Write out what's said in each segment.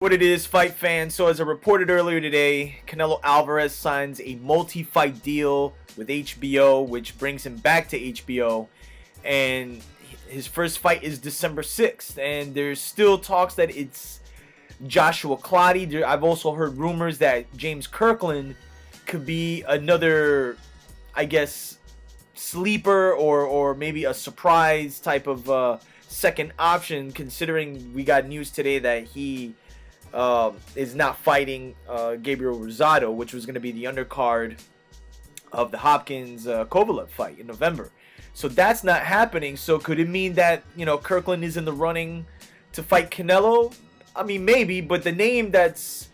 What it is, fight fans. So as I reported earlier today, Canelo Alvarez signs a multi-fight deal with HBO, which brings him back to HBO. And his first fight is December 6th. And there's still talks that it's Joshua Clottey. I've also heard rumors that James Kirkland could be another, I guess, sleeper or maybe a surprise type of second option, considering we got news today that he is not fighting Gabriel Rosado, which was going to be the undercard of the Hopkins Kovalev fight in November. So that's not happening. So could it mean that, Kirkland is in the running to fight Canelo? I mean, maybe, but the name that's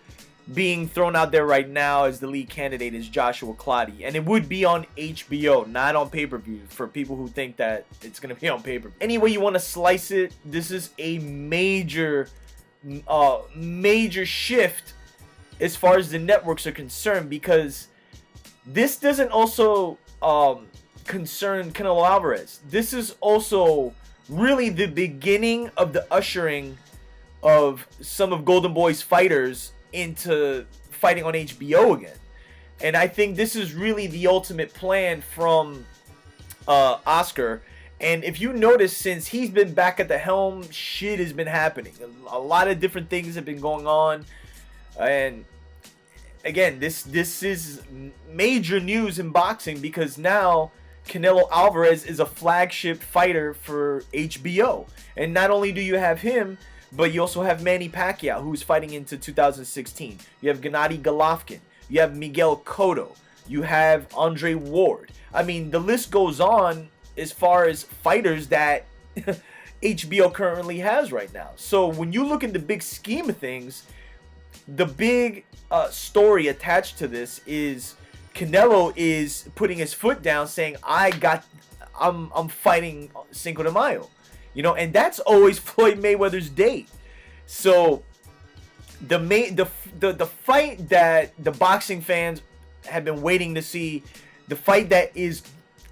being thrown out there right now as the lead candidate is Joshua Clottey, and it would be on HBO, not on pay-per-view, for people who think that it's going to be on pay-per-view. Any way you want to slice it, this is a major shift as far as the networks are concerned, because this doesn't also concern Canelo Alvarez. This is also really the beginning of the ushering of some of Golden Boy's fighters into fighting on HBO again. And I think this is really the ultimate plan from Oscar. And if you notice, since he's been back at the helm, shit has been happening. A lot of different things have been going on. And again, this is major news in boxing, because now Canelo Alvarez is a flagship fighter for HBO. And not only do you have him, but you also have Manny Pacquiao, who's fighting into 2016. You have Gennady Golovkin. You have Miguel Cotto. You have Andre Ward. I mean, the list goes on as far as fighters that HBO currently has right now. So when you look at the big scheme of things, the big story attached to this is Canelo is putting his foot down, saying, I'm fighting Cinco de Mayo. And that's always Floyd Mayweather's date. So the fight that the boxing fans have been waiting to see, the fight that is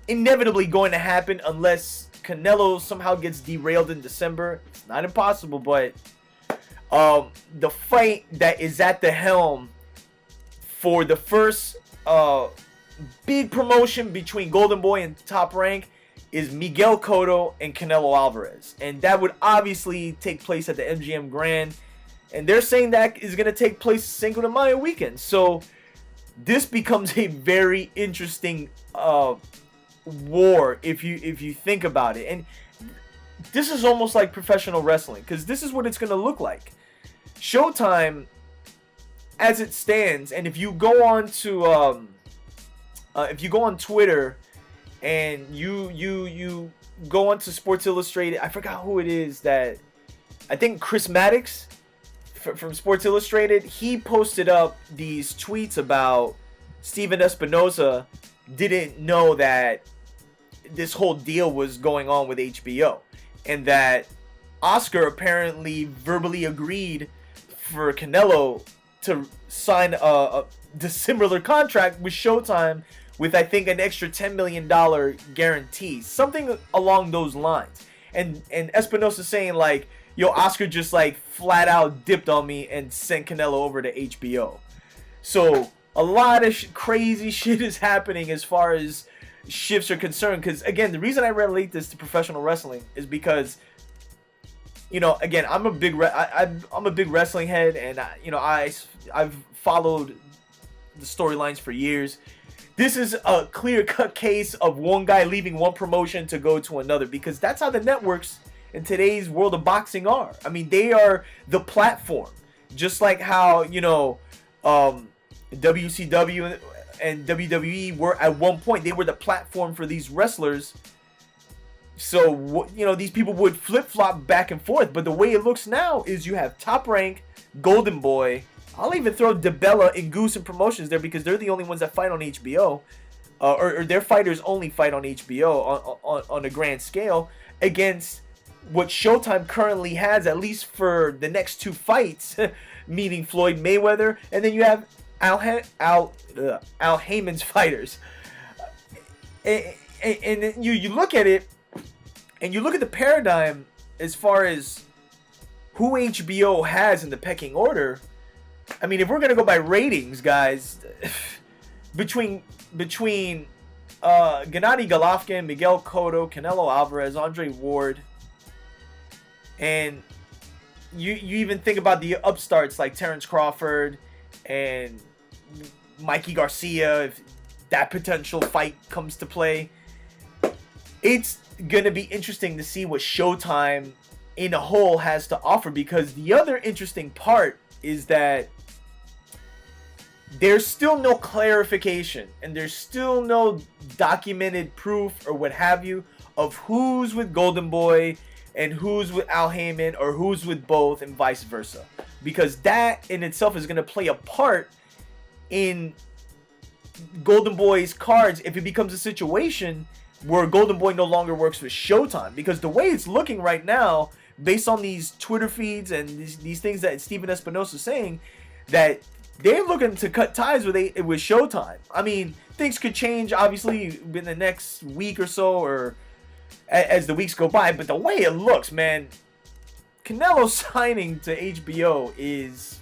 inevitably going to happen unless Canelo somehow gets derailed in December. It's not impossible, but the fight that is at the helm for the first big promotion between Golden Boy and Top Rank is Miguel Cotto and Canelo Alvarez. And that would obviously take place at the MGM Grand. And they're saying that is going to take place Cinco de Mayo weekend. So this becomes a very interesting war if you think about it. And this is almost like professional wrestling, because this is what it's going to look like. Showtime, as it stands, and if you go on to Twitter, and you go onto Sports Illustrated. I forgot who it is that, I think Chris Maddox from Sports Illustrated, he posted up these tweets about Steven Espinosa didn't know that this whole deal was going on with HBO, and that Oscar apparently verbally agreed for Canelo to sign a dissimilar contract with Showtime, with, I think, an extra $10 million guarantee. Something along those lines. And Espinosa saying, like, yo, Oscar just, like, flat out dipped on me and sent Canelo over to HBO. So a lot of crazy shit is happening as far as shifts are concerned. Because, again, the reason I relate this to professional wrestling is because, again, I'm a big wrestling head, and I've followed the storylines for years. This is a clear-cut case of one guy leaving one promotion to go to another, because that's how the networks in today's world of boxing are. I mean, they are the platform. Just like how, WCW and WWE were at one point. They were the platform for these wrestlers. So, these people would flip-flop back and forth. But the way it looks now is you have Top Rank, Golden Boy. I'll even throw DeBella and Goose and Promotions there, because they're the only ones that fight on HBO. Or their fighters only fight on HBO on a grand scale, against what Showtime currently has, at least for the next two fights, meaning Floyd Mayweather, and then you have Al Heyman's fighters. And you look at it, and you look at the paradigm as far as who HBO has in the pecking order, I mean, if we're gonna go by ratings, guys, between Gennady Golovkin, Miguel Cotto, Canelo Alvarez, Andre Ward, and you even think about the upstarts like Terrence Crawford and Mikey Garcia, if that potential fight comes to play, it's gonna be interesting to see what Showtime in a whole has to offer, because the other interesting part is that there's still no clarification and there's still no documented proof or what have you of who's with Golden Boy and who's with Al Heyman or who's with both and vice versa, because that in itself is going to play a part in Golden Boy's cards if it becomes a situation where Golden Boy no longer works with Showtime. Because the way it's looking right now, based on these Twitter feeds and these things that Steven Espinosa is saying, that they're looking to cut ties with Showtime. I mean, things could change, obviously, in the next week or so, or as the weeks go by. But the way it looks, man, Canelo signing to HBO is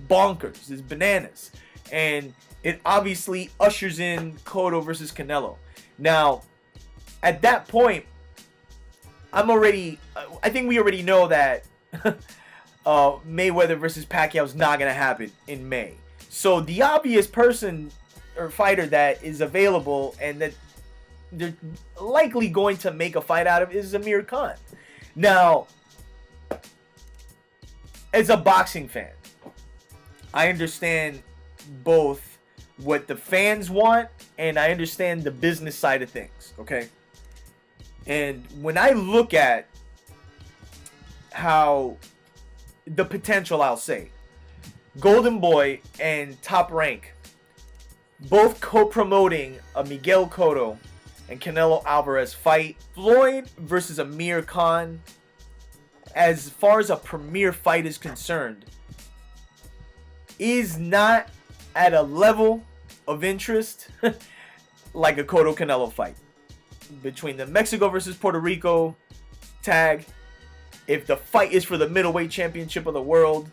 bonkers. It's bananas. And it obviously ushers in Cotto versus Canelo. Now, at that point, I think we already know that Mayweather versus Pacquiao is not going to happen in May. So the obvious person or fighter that is available and that they're likely going to make a fight out of is Amir Khan. Now, as a boxing fan, I understand both what the fans want and I understand the business side of things, okay? And when I look at how the potential, I'll say, Golden Boy and Top Rank both co-promoting a Miguel Cotto and Canelo Alvarez fight, Floyd versus Amir Khan, as far as a premier fight is concerned, is not at a level of interest like a Cotto Canelo fight. Between the Mexico versus Puerto Rico tag, if the fight is for the middleweight championship of the world,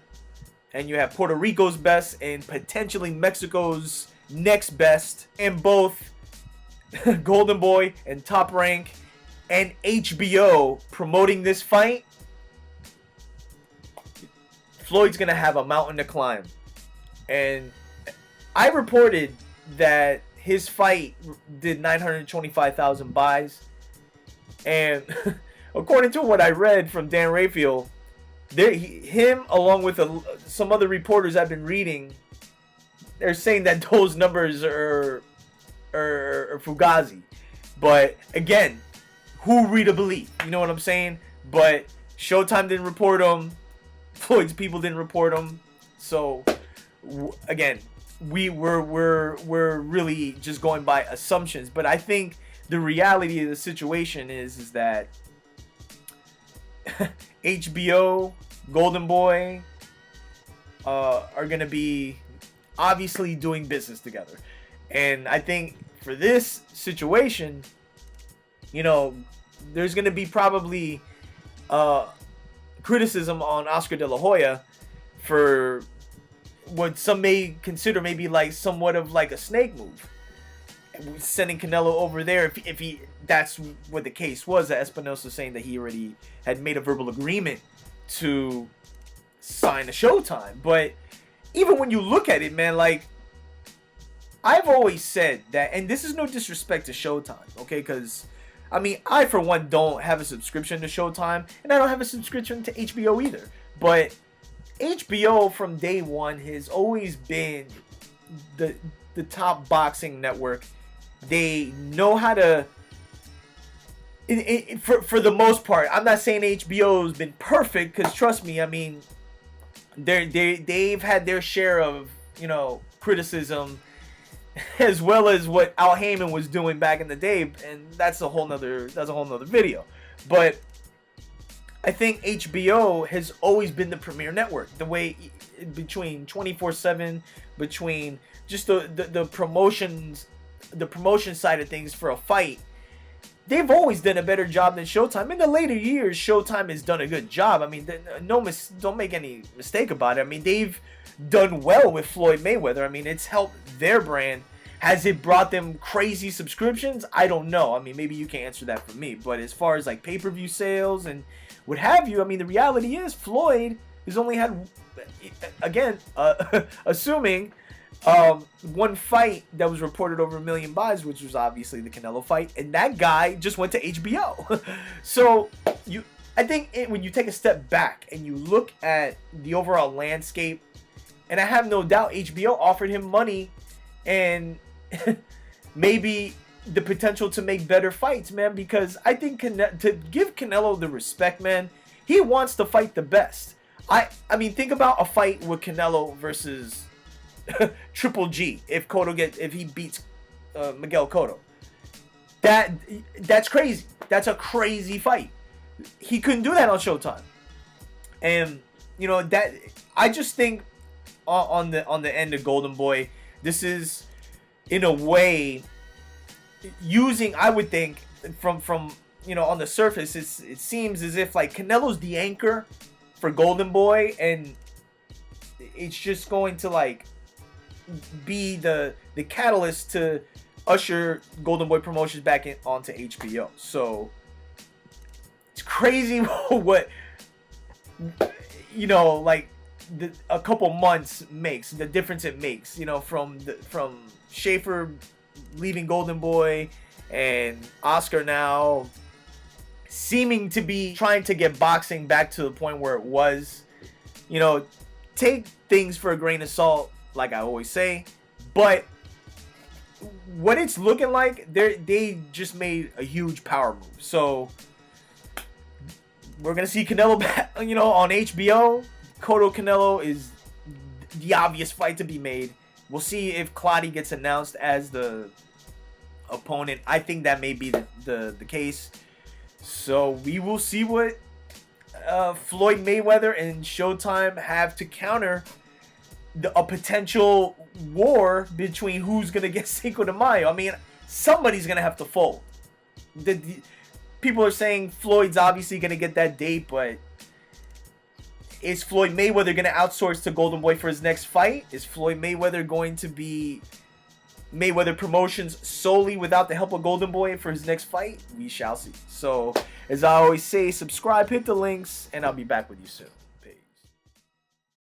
and you have Puerto Rico's best and potentially Mexico's next best, and both Golden Boy and Top Rank and HBO promoting this fight, Floyd's gonna have a mountain to climb. And I reported that his fight did 925,000 buys, and according to what I read from Dan Raphael, him along with some other reporters I've been reading, they're saying that those numbers are fugazi. But again, who we to believe? You know what I'm saying? But Showtime didn't report them. Floyd's people didn't report them. So again, we're really just going by assumptions. But I think the reality of the situation is that HBO, Golden Boy are going to be obviously doing business together. And I think for this situation, you know, there's going to be probably criticism on Oscar De La Hoya for what some may consider maybe like somewhat of like a snake move, sending Canelo over there. If he, that's what the case was, that Espinosa saying that he already had made a verbal agreement to sign a Showtime. But even when you look at it, man, like, I've always said that, and this is no disrespect to Showtime, okay? Because, I mean, I, for one, don't have a subscription to Showtime, and I don't have a subscription to HBO either. But HBO, from day one, has always been the top boxing network. They know how to, for the most part, I'm not saying HBO has been perfect, because trust me, I mean, they've had their share of, you know, criticism, as well as what Al Heyman was doing back in the day, and that's a whole nother video. But I think HBO has always been the premier network. The way between 24/7, between just the promotions, the promotion side of things for a fight, they've always done a better job than Showtime. In the later years, Showtime has done a good job. I mean, don't make any mistake about it. I mean, they've done well with Floyd Mayweather. I mean, it's helped their brand. Has it brought them crazy subscriptions? I don't know. I mean, maybe you can answer that for me. But as far as like pay-per-view sales and what have you, I mean, the reality is Floyd has only had, again, assuming one fight that was reported over 1 million buys, which was obviously the Canelo fight, and that guy just went to HBO. So I think when you take a step back and you look at the overall landscape, and I have no doubt HBO offered him money and maybe the potential to make better fights, man, because I think to give Canelo the respect, man, he wants to fight the best. I mean, think about a fight with Canelo versus Triple G if he beats Miguel Cotto. That's crazy. That's a crazy fight. He couldn't do that on Showtime. And you know that I just think on the end of Golden Boy, this is in a way using, I would think, from you know, on the surface, it seems as if like Canelo's the anchor for Golden Boy, and it's just going to like be the catalyst to usher Golden Boy Promotions back onto HBO. So it's crazy what, you know, like a couple months makes, the difference it makes, you know, from Schaefer leaving Golden Boy and Oscar now seeming to be trying to get boxing back to the point where it was. You know, take things for a grain of salt, like I always say, but what it's looking like, they just made a huge power move. So we're gonna see Canelo back, you know, on HBO. Cotto Canelo is the obvious fight to be made. We'll see if Clottey gets announced as the opponent. I think that may be the case. So we will see what Floyd Mayweather and Showtime have to counter a potential war between who's going to get Cinco de Mayo. I mean, somebody's going to have to fold. People are saying Floyd's obviously going to get that date, but is Floyd Mayweather going to outsource to Golden Boy for his next fight? Is Floyd Mayweather going to be Mayweather Promotions solely without the help of Golden Boy for his next fight? We shall see. So, as I always say, subscribe, hit the links, and I'll be back with you soon.